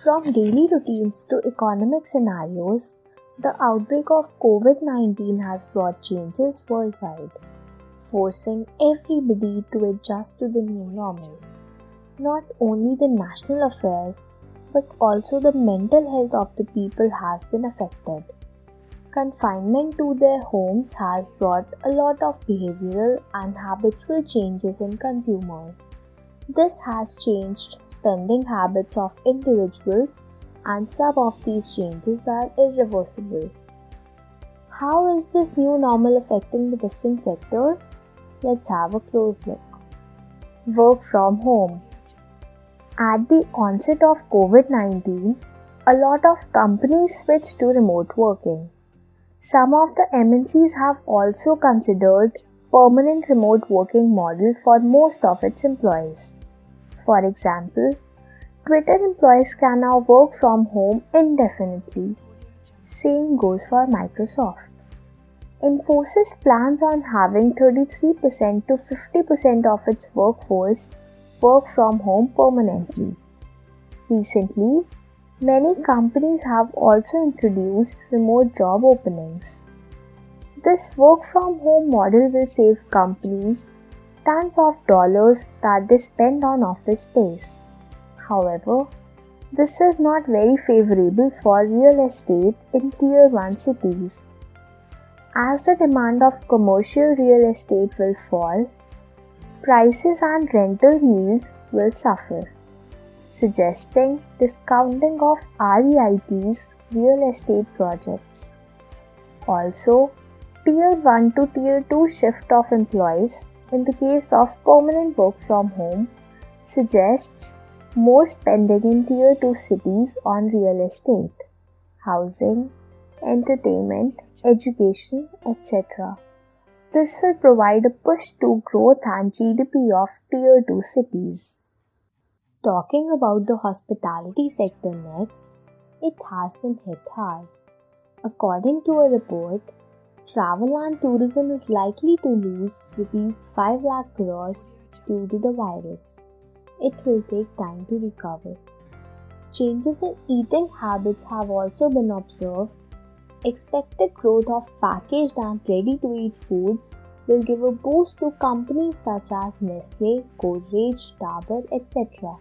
From daily routines to economic scenarios, the outbreak of COVID-19 has brought changes worldwide, forcing everybody to adjust to the new normal. Not only the national affairs, but also the mental health of the people has been affected. Confinement to their homes has brought a lot of behavioral and habitual changes in consumers. This has changed spending habits of individuals, and some of these changes are irreversible. How is this new normal affecting the different sectors? Let's have a close look. Work from home. At the onset of COVID-19, a lot of companies switched to remote working. Some of the MNCs have also considered permanent remote working model for most of its employees. For example, Twitter employees can now work from home indefinitely. Same goes for Microsoft. Infosys plans on having 33% to 50% of its workforce work from home permanently. Recently, many companies have also introduced remote job openings. This work from home model will save companies tons of dollars that they spend on office space. However, this is not very favorable for real estate in Tier 1 cities. As the demand of commercial real estate will fall, prices and rental yield will suffer, suggesting discounting of REITs real estate projects. Also, Tier 1 to Tier 2 shift of employees in the case of permanent work from home suggests more spending in Tier 2 cities on real estate, housing, entertainment, education, etc. This will provide a push to growth and GDP of Tier 2 cities. Talking about the hospitality sector next, it has been hit hard. According to a report, travel and tourism is likely to lose Rs 5 lakh crores due to the virus. It will take time to recover. Changes in eating habits have also been observed. Expected growth of packaged and ready-to-eat foods will give a boost to companies such as Nestle, Godrej, Dabur, etc.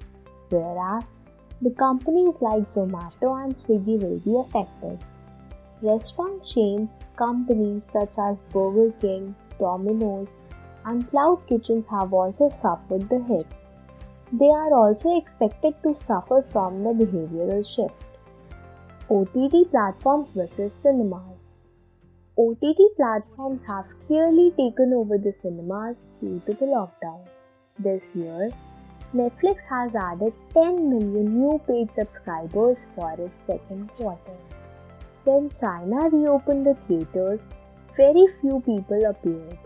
Whereas the companies like Zomato and Swiggy will be affected. Restaurant chains, companies such as Burger King, Domino's, and Cloud Kitchens have also suffered the hit. They are also expected to suffer from the behavioral shift. OTT platforms versus cinemas. OTT platforms have clearly taken over the cinemas due to the lockdown. This year, Netflix has added 10 million new paid subscribers for its second quarter. When China reopened the theaters, very few people appeared.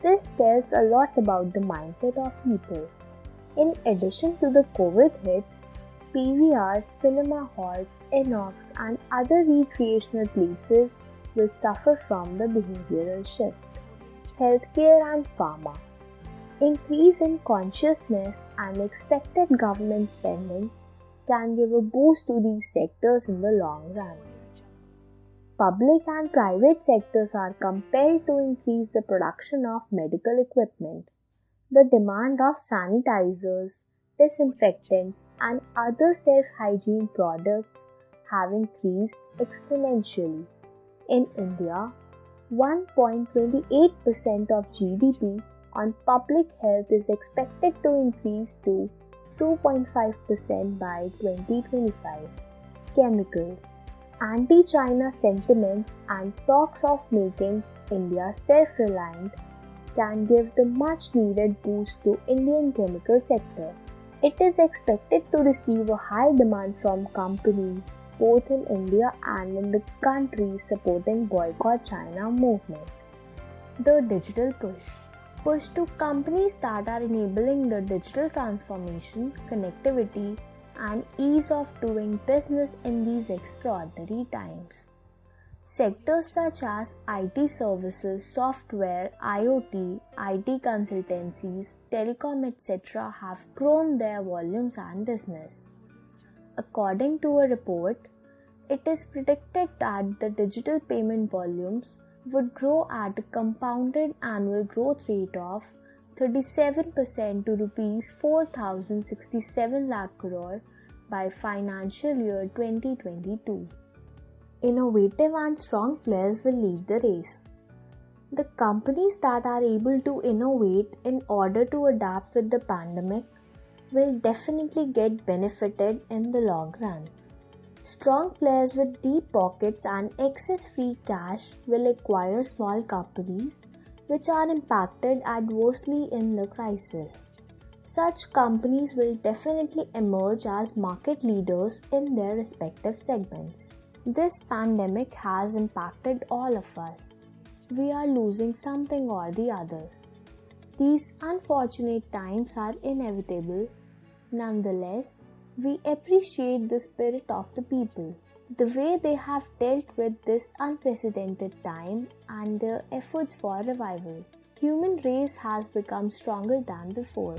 This tells a lot about the mindset of people. In addition to the COVID hit, PVRs, cinema halls, Inox and other recreational places will suffer from the behavioral shift. Healthcare and pharma. Increase in consciousness and expected government spending can give a boost to these sectors in the long run. Public and private sectors are compelled to increase the production of medical equipment. The demand of sanitizers, disinfectants, and other self-hygiene products have increased exponentially. In India, 1.28% of GDP on public health is expected to increase to 2.5% by 2025. Chemicals. Anti-China sentiments and talks of making India self-reliant can give the much-needed boost to Indian chemical sector. It is expected to receive a high demand from companies both in India and in the countries supporting Boycott China movement. The digital push to companies that are enabling the digital transformation, connectivity, and ease of doing business in these extraordinary times. Sectors such as IT services, software, IoT, IT consultancies, telecom, etc. have grown their volumes and business. According to a report, it is predicted that the digital payment volumes would grow at a compounded annual growth rate of 37% to Rs 4,067 lakh crore by financial year 2022. Innovative and strong players will lead the race. The companies that are able to innovate in order to adapt with the pandemic will definitely get benefited in the long run. Strong players with deep pockets and excess free cash will acquire small companies which are impacted adversely in the crisis. Such companies will definitely emerge as market leaders in their respective segments. This pandemic has impacted all of us. We are losing something or the other. These unfortunate times are inevitable. Nonetheless, we appreciate the spirit of the people, the way they have dealt with this unprecedented time and their efforts for revival. Human race has become stronger than before.